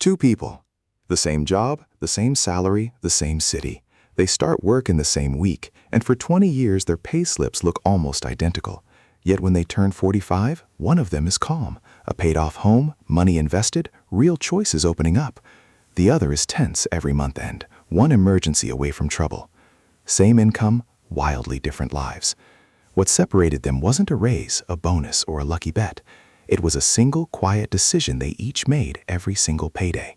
Two people. The same job, the same salary, the same city. They start work in the same week, and for 20 years their pay slips look almost identical. Yet when they turn 45, one of them is calm, a paid-off home, money invested, real choices opening up. The other is tense every month end, one emergency away from trouble. Same income, wildly different lives. What separated them wasn't a raise, a bonus, or a lucky bet. It was a single, quiet decision they each made every single payday.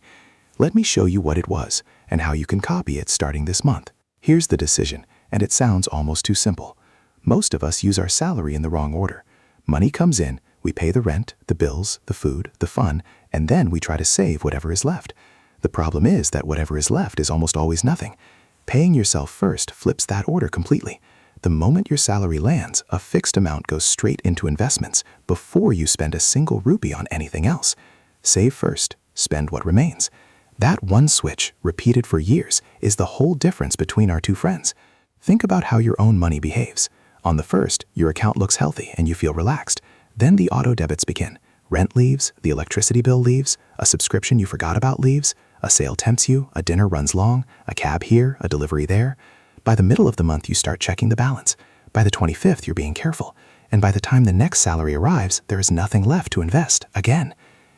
Let me show you what it was, and how you can copy it starting this month. Here's the decision, and it sounds almost too simple. Most of us use our salary in the wrong order. Money comes in, we pay the rent, the bills, the food, the fun, and then we try to save whatever is left. The problem is that whatever is left is almost always nothing. Paying yourself first flips that order completely. The moment your salary lands, a fixed amount goes straight into investments before you spend a single rupee on anything else. Save first, spend what remains. That one switch, repeated for years, is the whole difference between our two friends. Think about how your own money behaves. On the first, your account looks healthy and you feel relaxed. Then the auto debits begin. Rent leaves, the electricity bill leaves, a subscription you forgot about leaves, a sale tempts you, a dinner runs long, a cab here, a delivery there. By the middle of the month, you start checking the balance. By the 25th, you're being careful. And by the time the next salary arrives, there is nothing left to invest again.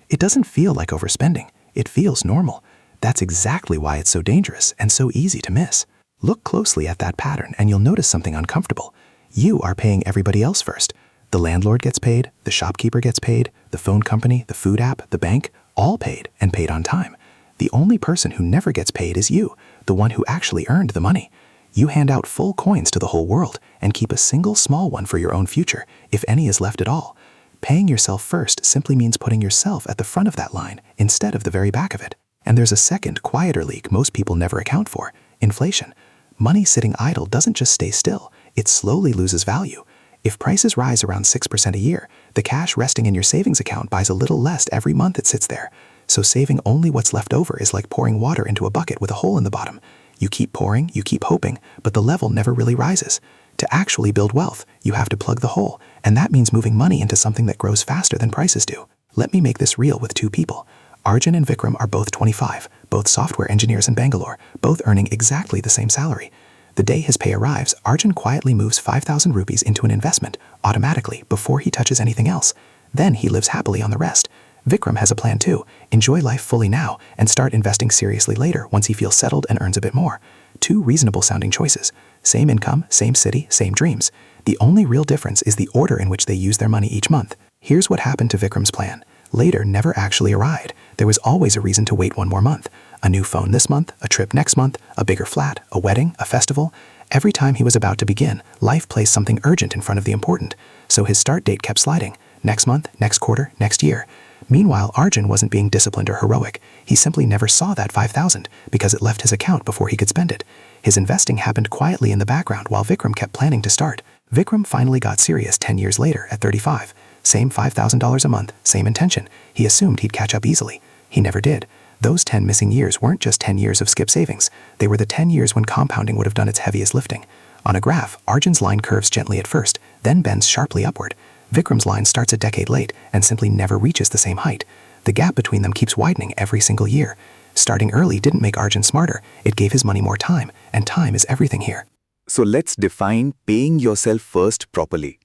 It doesn't feel like overspending. It feels normal. That's exactly why it's so dangerous and so easy to miss. Look closely at that pattern and you'll notice something uncomfortable. You are paying everybody else first. The landlord gets paid, the shopkeeper gets paid, the phone company, the food app, the bank, all paid and paid on time. The only person who never gets paid is you, the one who actually earned the money. You hand out full coins to the whole world and keep a single small one for your own future, if any is left at all. Paying yourself first simply means putting yourself at the front of that line instead of the very back of it. And there's a second, quieter leak most people never account for: inflation. Money sitting idle doesn't just stay still, it slowly loses value. If prices rise around 6% a year, the cash resting in your savings account buys a little less every month it sits there. So saving only what's left over is like pouring water into a bucket with a hole in the bottom. You keep pouring, you keep hoping, but the level never really rises. To actually build wealth, you have to plug the hole, and that means moving money into something that grows faster than prices do. Let me make this real with two people. Arjun and Vikram are both 25, both software engineers in Bangalore, both earning exactly the same salary. The day his pay arrives, Arjun quietly moves 5,000 rupees into an investment, automatically, before he touches anything else. Then he lives happily on the rest. Vikram has a plan too: enjoy life fully now and start investing seriously later once he feels settled and earns a bit more. Two reasonable sounding choices. Same income, same city, same dreams. The only real difference is the order in which they use their money each month. Here's what happened to Vikram's plan. Later never actually arrived. There was always a reason to wait one more month. A new phone this month, a trip next month, a bigger flat, a wedding, a festival. Every time he was about to begin, life placed something urgent in front of the important. So his start date kept sliding. Next month, next quarter, next year. Meanwhile, Arjun wasn't being disciplined or heroic. He simply never saw that 5,000 because it left his account before he could spend it. His investing happened quietly in the background while Vikram kept planning to start. Vikram finally got serious 10 years later at 35. Same $5,000 a month, same intention. He assumed he'd catch up easily. He never did. Those 10 missing years weren't just 10 years of skip savings. They were the 10 years when compounding would have done its heaviest lifting. On a graph, Arjun's line curves gently at first, then bends sharply upward. Vikram's line starts a decade late and simply never reaches the same height. The gap between them keeps widening every single year. Starting early didn't make Arjun smarter, it gave his money more time, and time is everything here. So let's define paying yourself first properly.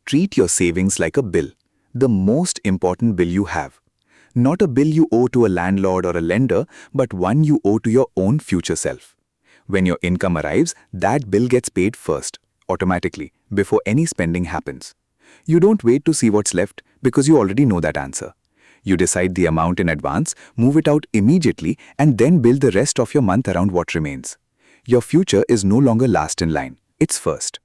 Treat your savings like a bill, the most important bill you have. Not a bill you owe to a landlord or a lender, but one you owe to your own future self. When your income arrives, that bill gets paid first, automatically, before any spending happens. You don't wait to see what's left because you already know that answer. You decide the amount in advance, move it out immediately, and then build the rest of your month around what remains. Your future is no longer last in line, it's first.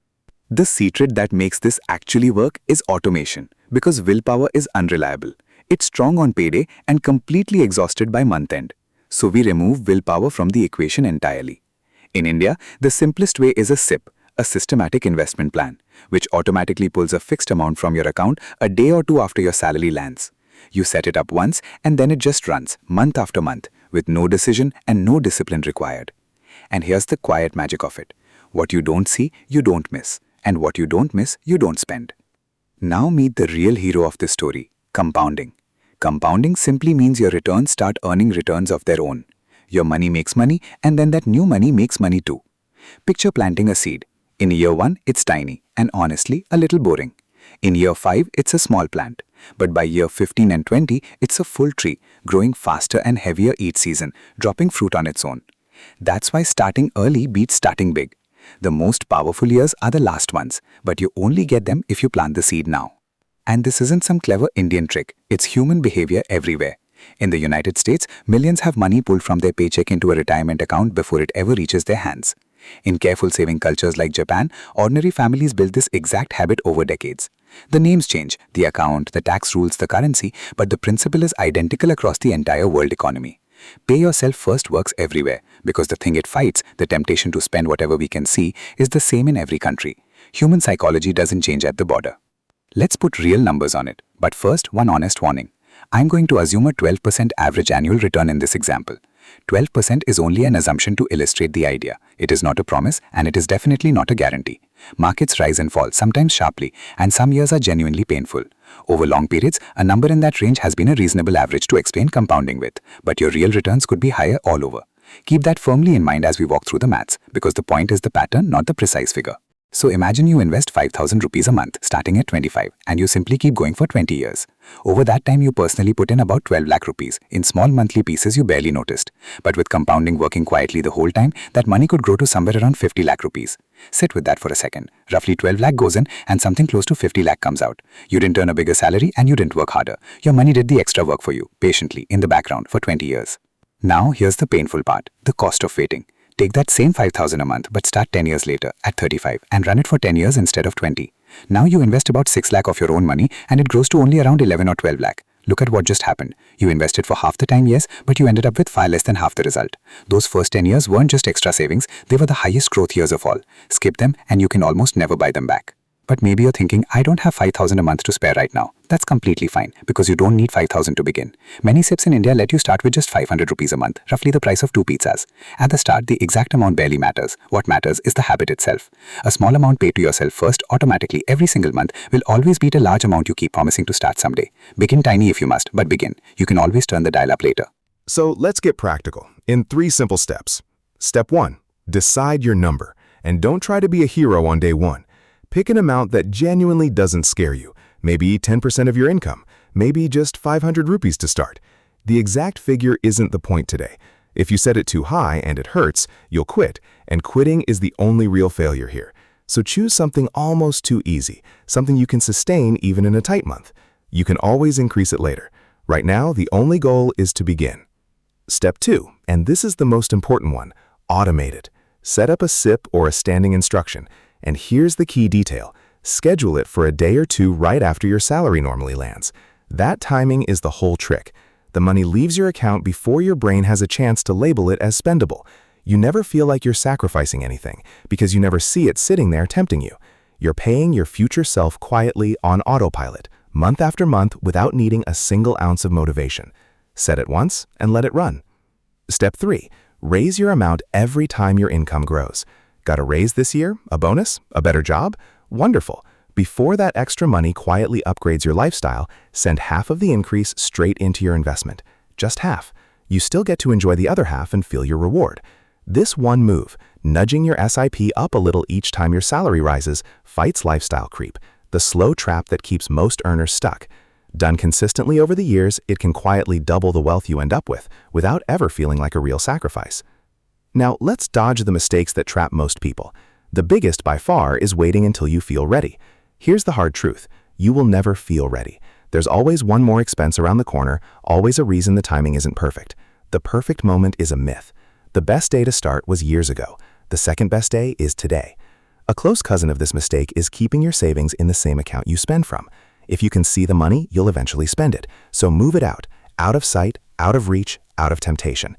The secret that makes this actually work is automation, because willpower is unreliable. It's strong on payday and completely exhausted by month end. So we remove willpower from the equation entirely. In India, the simplest way is a SIP, a systematic investment plan, which automatically pulls a fixed amount from your account a day or two after your salary lands. You set it up once and then it just runs month after month with no decision and no discipline required. And here's the quiet magic of it. What you don't see, you don't miss. And what you don't miss, you don't spend. Now meet the real hero of this story, compounding. Compounding simply means your returns start earning returns of their own. Your money makes money, and then that new money makes money too. Picture planting a seed. In year 1, it's tiny, and honestly, a little boring. In year 5, it's a small plant. But by year 15 and 20, it's a full tree, growing faster and heavier each season, dropping fruit on its own. That's why starting early beats starting big. The most powerful years are the last ones, but you only get them if you plant the seed now. And this isn't some clever Indian trick, it's human behavior everywhere. In the United States, millions have money pulled from their paycheck into a retirement account before it ever reaches their hands. In careful saving cultures like Japan, ordinary families build this exact habit over decades. The names change, the account, the tax rules, the currency, but the principle is identical across the entire world economy. Pay yourself first works everywhere, because the thing it fights, the temptation to spend whatever we can see, is the same in every country. Human psychology doesn't change at the border. Let's put real numbers on it, but first, one honest warning. I'm going to assume a 12% average annual return in this example. 12% is only an assumption to illustrate the idea. It is not a promise, and it is definitely not a guarantee. Markets rise and fall, sometimes sharply, and some years are genuinely painful. Over long periods, a number in that range has been a reasonable average to explain compounding with, but your real returns could be higher all over. Keep that firmly in mind as we walk through the maths, because the point is the pattern, not the precise figure. So imagine you invest 5,000 rupees a month, starting at 25, and you simply keep going for 20 years. Over that time, you personally put in about 12 lakh rupees in small monthly pieces you barely noticed. But with compounding working quietly the whole time, that money could grow to somewhere around 50 lakh rupees. Sit with that for a second. Roughly 12 lakh goes in and something close to 50 lakh comes out. You didn't earn a bigger salary and you didn't work harder. Your money did the extra work for you, patiently, in the background for 20 years. Now, here's the painful part, the cost of waiting. Take that same 5,000 a month, but start 10 years later, at 35, and run it for 10 years instead of 20. Now you invest about 6 lakh of your own money, and it grows to only around 11 or 12 lakh. Look at what just happened. You invested for half the time, yes, but you ended up with far less than half the result. Those first 10 years weren't just extra savings, they were the highest growth years of all. Skip them, and you can almost never buy them back. But maybe you're thinking, I don't have 5,000 a month to spare right now. That's completely fine, because you don't need 5,000 to begin. Many SIPs in India let you start with just 500 rupees a month, roughly the price of 2 pizzas. At the start, the exact amount barely matters. What matters is the habit itself. A small amount paid to yourself first, automatically every single month, will always beat a large amount you keep promising to start someday. Begin tiny if you must, but begin. You can always turn the dial up later. So let's get practical in 3 simple steps. Step 1. Decide your number, and don't try to be a hero on day 1. Pick an amount that genuinely doesn't scare you. Maybe 10% of your income, maybe just 500 rupees to start. The exact figure isn't the point today. If you set it too high and it hurts, you'll quit, and quitting is the only real failure here. So choose something almost too easy, something you can sustain even in a tight month. You can always increase it later. Right now, the only goal is to begin. Step 2, and this is the most important one, automate it. Set up a SIP or a standing instruction. And here's the key detail. Schedule it for a day or 2 right after your salary normally lands. That timing is the whole trick. The money leaves your account before your brain has a chance to label it as spendable. You never feel like you're sacrificing anything because you never see it sitting there tempting you. You're paying your future self quietly on autopilot, month after month without needing a single ounce of motivation. Set it once and let it run. Step 3. Raise your amount every time your income grows. Got a raise this year? A bonus? A better job? Wonderful. Before that extra money quietly upgrades your lifestyle, send half of the increase straight into your investment. Just half. You still get to enjoy the other half and feel your reward. This one move, nudging your SIP up a little each time your salary rises, fights lifestyle creep, the slow trap that keeps most earners stuck. Done consistently over the years, it can quietly double the wealth you end up with, without ever feeling like a real sacrifice. Now, let's dodge the mistakes that trap most people. The biggest by far is waiting until you feel ready. Here's the hard truth. You will never feel ready. There's always one more expense around the corner, always a reason the timing isn't perfect. The perfect moment is a myth. The best day to start was years ago. The second best day is today. A close cousin of this mistake is keeping your savings in the same account you spend from. If you can see the money, you'll eventually spend it. So move it out of sight, out of reach, out of temptation.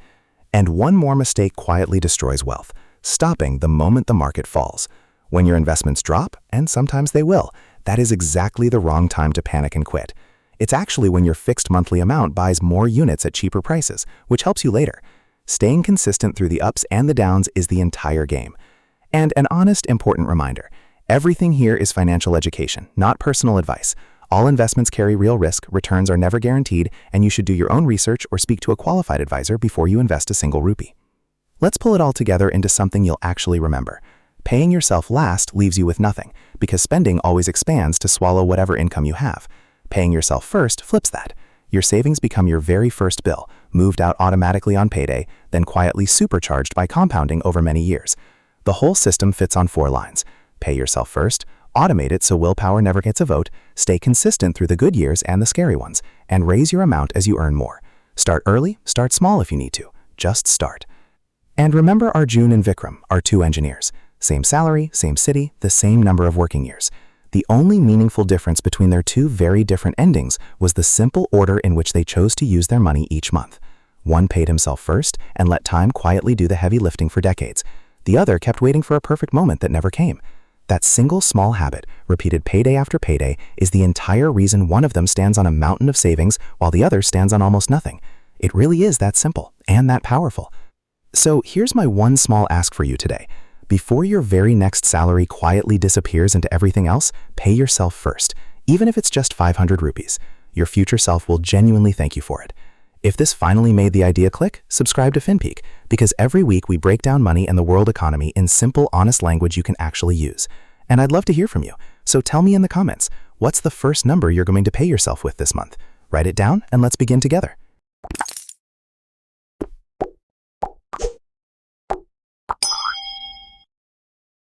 And one more mistake quietly destroys wealth, stopping the moment the market falls. When your investments drop, and sometimes they will, that is exactly the wrong time to panic and quit. It's actually when your fixed monthly amount buys more units at cheaper prices, which helps you later. Staying consistent through the ups and the downs is the entire game. And an honest, important reminder, everything here is financial education, not personal advice. All investments carry real risk, returns are never guaranteed, and you should do your own research or speak to a qualified advisor before you invest a single rupee. Let's pull it all together into something you'll actually remember. Paying yourself last leaves you with nothing, because spending always expands to swallow whatever income you have. Paying yourself first flips that. Your savings become your very first bill, moved out automatically on payday, then quietly supercharged by compounding over many years. The whole system fits on 4 lines. Pay yourself first, automate it so willpower never gets a vote, stay consistent through the good years and the scary ones, and raise your amount as you earn more. Start early, start small if you need to. Just start. And remember Arjun and Vikram, our 2 engineers. Same salary, same city, the same number of working years. The only meaningful difference between their 2 very different endings was the simple order in which they chose to use their money each month. One paid himself first and let time quietly do the heavy lifting for decades. The other kept waiting for a perfect moment that never came. That single small habit, repeated payday after payday, is the entire reason one of them stands on a mountain of savings while the other stands on almost nothing. It really is that simple and that powerful. So here's my one small ask for you today. Before your very next salary quietly disappears into everything else, pay yourself first, even if it's just 500 rupees. Your future self will genuinely thank you for it. If this finally made the idea click, subscribe to FinPeak, because every week we break down money and the world economy in simple, honest language you can actually use. And I'd love to hear from you, so tell me in the comments, what's the first number you're going to pay yourself with this month? Write it down and let's begin together.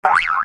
You